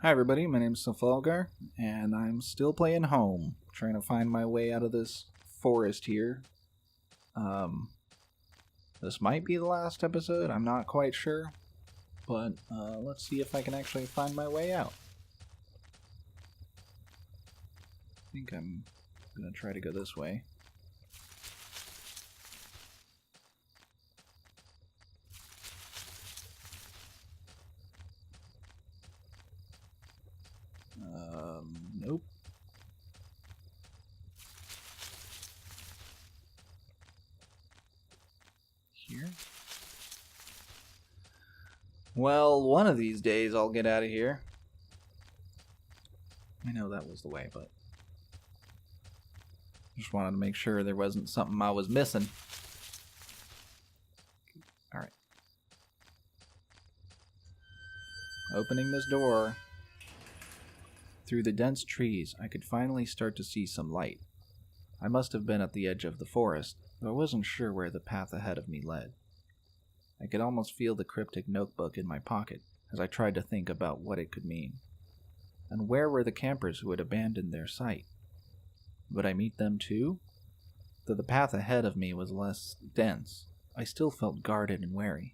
Hi everybody, my name is Salfalgar, and I'm still playing home, trying to find my way out of this forest here. This might be the last episode, I'm not quite sure, but let's see if I can actually find my way out. I think I'm gonna try to go this way. Nope. Here? Well, one of these days I'll get out of here. I know that was the way, but just wanted to make sure there wasn't something I was missing. Alright. Opening this door. Through the dense trees, I could finally start to see some light. I must have been at the edge of the forest, though I wasn't sure where the path ahead of me led. I could almost feel the cryptic notebook in my pocket as I tried to think about what it could mean. And where were the campers who had abandoned their site? Would I meet them too? Though the path ahead of me was less dense, I still felt guarded and wary.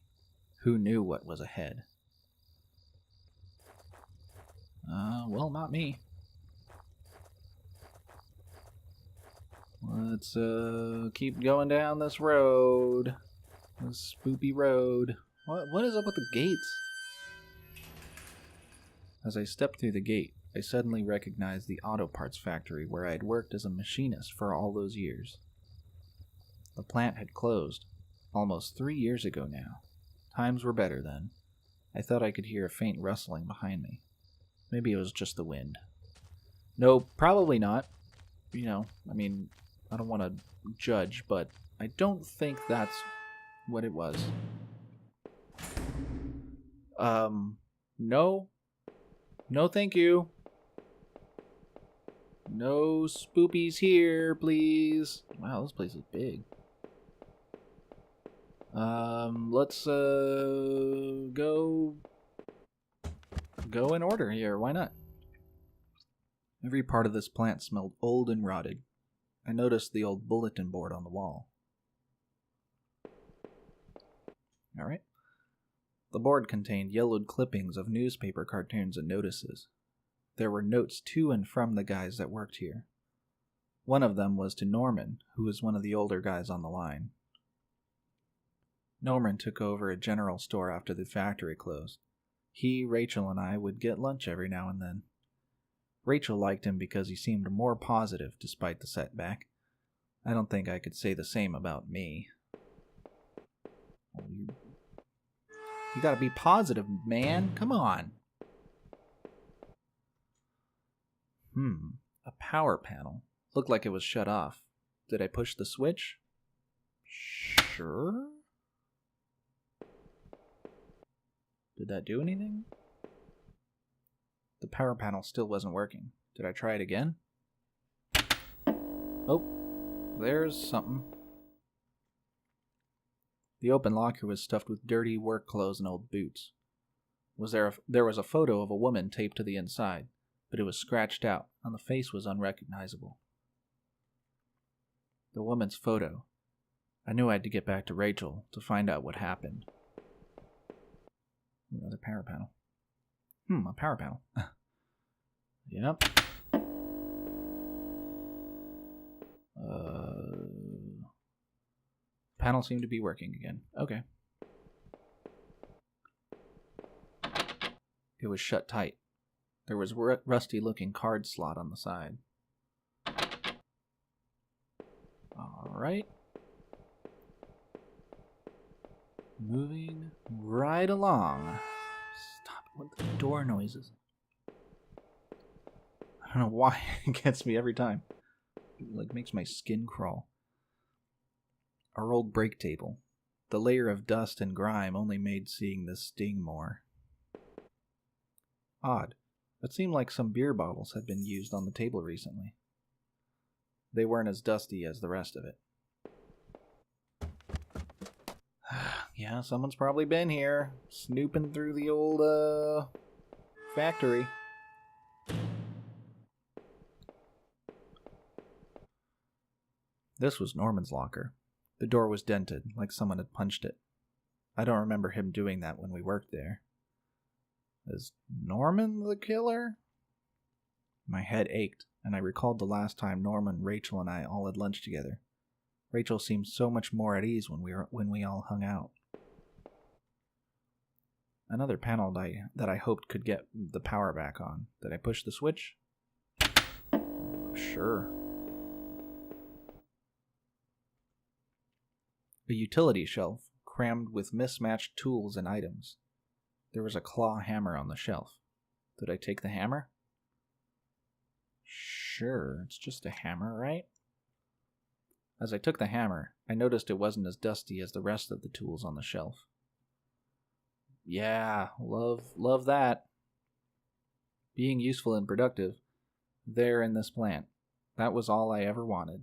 Who knew what was ahead? Well, not me. Let's, keep going down this road. This spoopy road. What is up with the gates? As I stepped through the gate, I suddenly recognized the auto parts factory where I had worked as a machinist for all those years. The plant had closed, almost 3 years ago now. Times were better then. I thought I could hear a faint rustling behind me. Maybe it was just the wind. No, probably not. You know, I mean, I don't want to judge, but I don't think that's what it was. No. No, thank you. No spoopies here, please. Wow, this place is big. Let's, go in order here. Why not? Every part of this plant smelled old and rotted. I noticed the old bulletin board on the wall. Alright. The board contained yellowed clippings of newspaper cartoons and notices. There were notes to and from the guys that worked here. One of them was to Norman, who was one of the older guys on the line. Norman took over a general store after the factory closed. He, Rachel, and I would get lunch every now and then. Rachel liked him because he seemed more positive despite the setback. I don't think I could say the same about me. You gotta be positive, man. Come on. A power panel. Looked like it was shut off. Did I push the switch? Sure. Did that do anything? The power panel still wasn't working. Did I try it again? Oh, there's something. The open locker was stuffed with dirty work clothes and old boots. There was a photo of a woman taped to the inside, but it was scratched out, and the face was unrecognizable. The woman's photo. I knew I had to get back to Rachel to find out what happened. Another power panel. A power panel. Yep. Panel seemed to be working again. Okay. It was shut tight. There was a rusty-looking card slot on the side. Alright. Moving right along. Stop it with the door noises. I don't know why it gets me every time. It makes my skin crawl. Our old break table. The layer of dust and grime only made seeing this sting more. Odd. It seemed like some beer bottles had been used on the table recently. They weren't as dusty as the rest of it. Yeah, someone's probably been here, snooping through the old, factory. This was Norman's locker. The door was dented, like someone had punched it. I don't remember him doing that when we worked there. Is Norman the killer? My head ached, and I recalled the last time Norman, Rachel, and I all had lunch together. Rachel seemed so much more at ease when we all hung out. Another panel that I hoped could get the power back on. Did I push the switch? Sure. A utility shelf crammed with mismatched tools and items. There was a claw hammer on the shelf. Did I take the hammer? Sure, it's just a hammer, right? As I took the hammer, I noticed it wasn't as dusty as the rest of the tools on the shelf. Yeah, love that. Being useful and productive, there in this plant. That was all I ever wanted.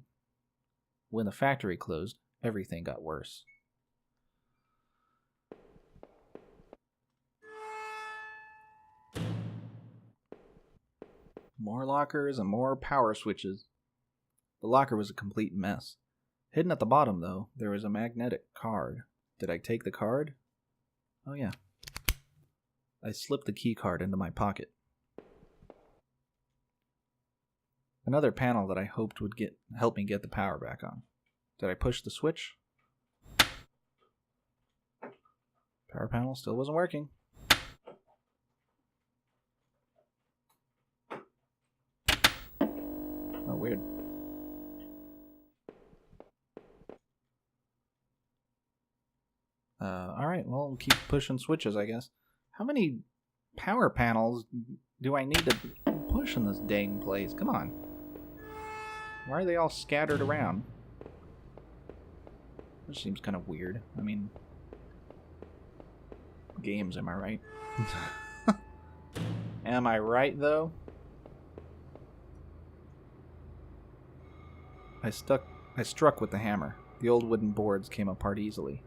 When the factory closed, everything got worse. More lockers and more power switches. The locker was a complete mess. Hidden at the bottom, though, there was a magnetic card. Did I take the card? Oh, yeah. I slipped the key card into my pocket. Another panel that I hoped would help me get the power back on. Did I push the switch? Power panel still wasn't working. Oh, weird. Alright, well, we'll keep pushing switches, I guess. How many power panels do I need to push in this dang place? Come on. Why are they all scattered around? This seems kind of weird. I mean, games, am I right? Am I right, though? I struck with the hammer. The old wooden boards came apart easily.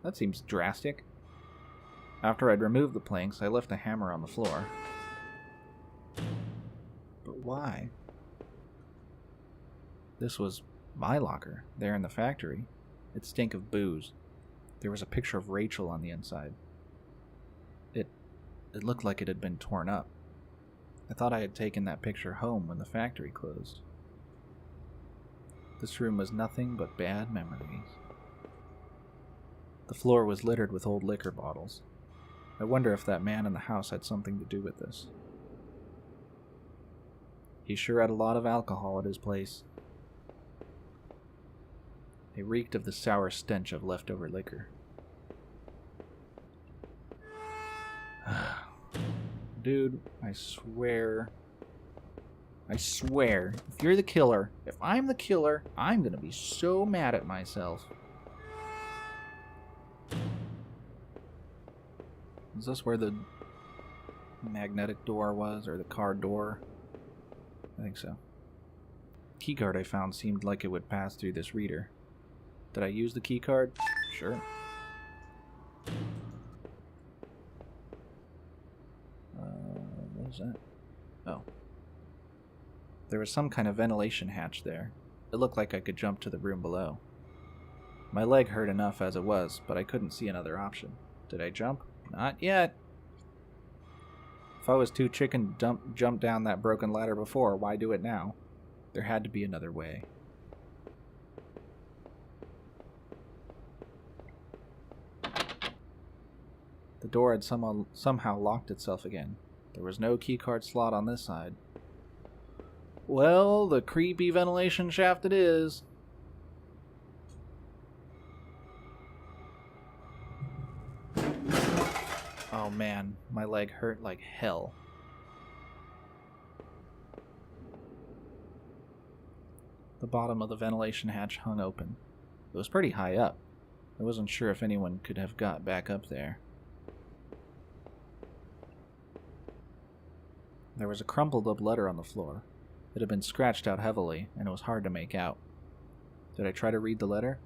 That seems drastic. After I'd removed the planks, I left the hammer on the floor. But why? This was my locker, there in the factory. It stank of booze. There was a picture of Rachel on the inside. It looked like it had been torn up. I thought I had taken that picture home when the factory closed. This room was nothing but bad memories. The floor was littered with old liquor bottles. I wonder if that man in the house had something to do with this. He sure had a lot of alcohol at his place. It reeked of the sour stench of leftover liquor. Dude, I swear, if you're the killer, if I'm the killer, I'm gonna be so mad at myself. Is this where the magnetic door was, or the car door? I think so. The keycard I found seemed like it would pass through this reader. Did I use the keycard? Sure. What is that? Oh. There was some kind of ventilation hatch there. It looked like I could jump to the room below. My leg hurt enough as it was, but I couldn't see another option. Did I jump? Not yet. If I was too chicken to jump down that broken ladder before, why do it now? There had to be another way. The door had somehow locked itself again. There was no keycard slot on this side. Well, the creepy ventilation shaft it is. Oh man, my leg hurt like hell. The bottom of the ventilation hatch hung open. It was pretty high up. I wasn't sure if anyone could have got back up there. There was a crumpled up letter on the floor. It had been scratched out heavily, and it was hard to make out. Did I try to read the letter?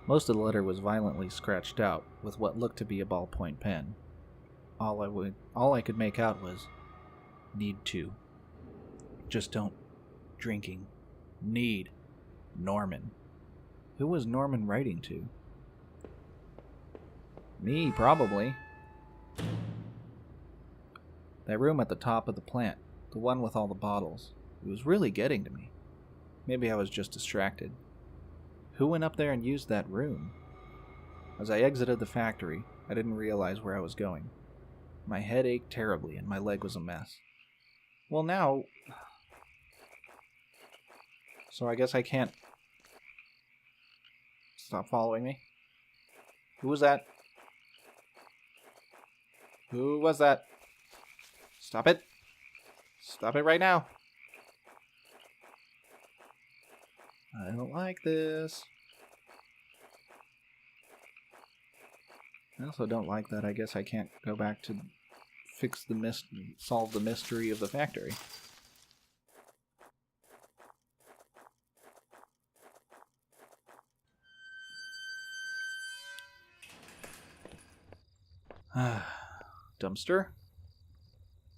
Most of the letter was violently scratched out with what looked to be a ballpoint pen. All I could make out was, "Need to. Just don't. Drinking. Need. Norman. Who was Norman writing to? Me, probably. That room at the top of the plant, the one with all the bottles, it was really getting to me. Maybe I was just distracted. Who went up there and used that room? As I exited the factory, I didn't realize where I was going. My head ached terribly and my leg was a mess. Well, now... So I guess I can't... Stop following me. Who was that? Who was that? Stop it. Stop it right now. I don't like this. I also don't like that I guess I can't go back to solve the mystery of the factory. Dumpster?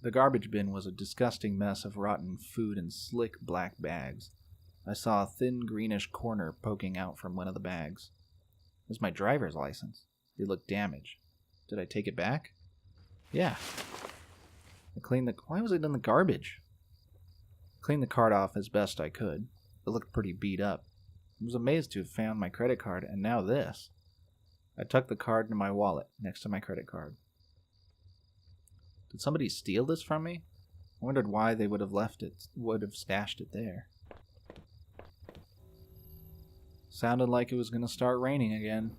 The garbage bin was a disgusting mess of rotten food in slick black bags. I saw a thin greenish corner poking out from one of the bags. It was my driver's license. It looked damaged. Did I take it back? Yeah. Why was it in the garbage? I cleaned the card off as best I could. It looked pretty beat up. I was amazed to have found my credit card, and now this. I tucked the card into my wallet, next to my credit card. Did somebody steal this from me? I wondered why they would have stashed it there. Sounded like it was going to start raining again.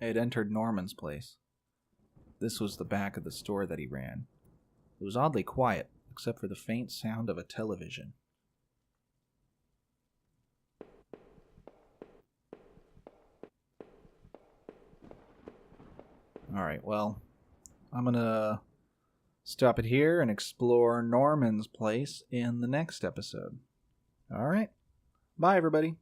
I had entered Norman's place. This was the back of the store that he ran. It was oddly quiet, except for the faint sound of a television. Alright, well, I'm gonna stop it here and explore Norman's place in the next episode. Alright, bye everybody.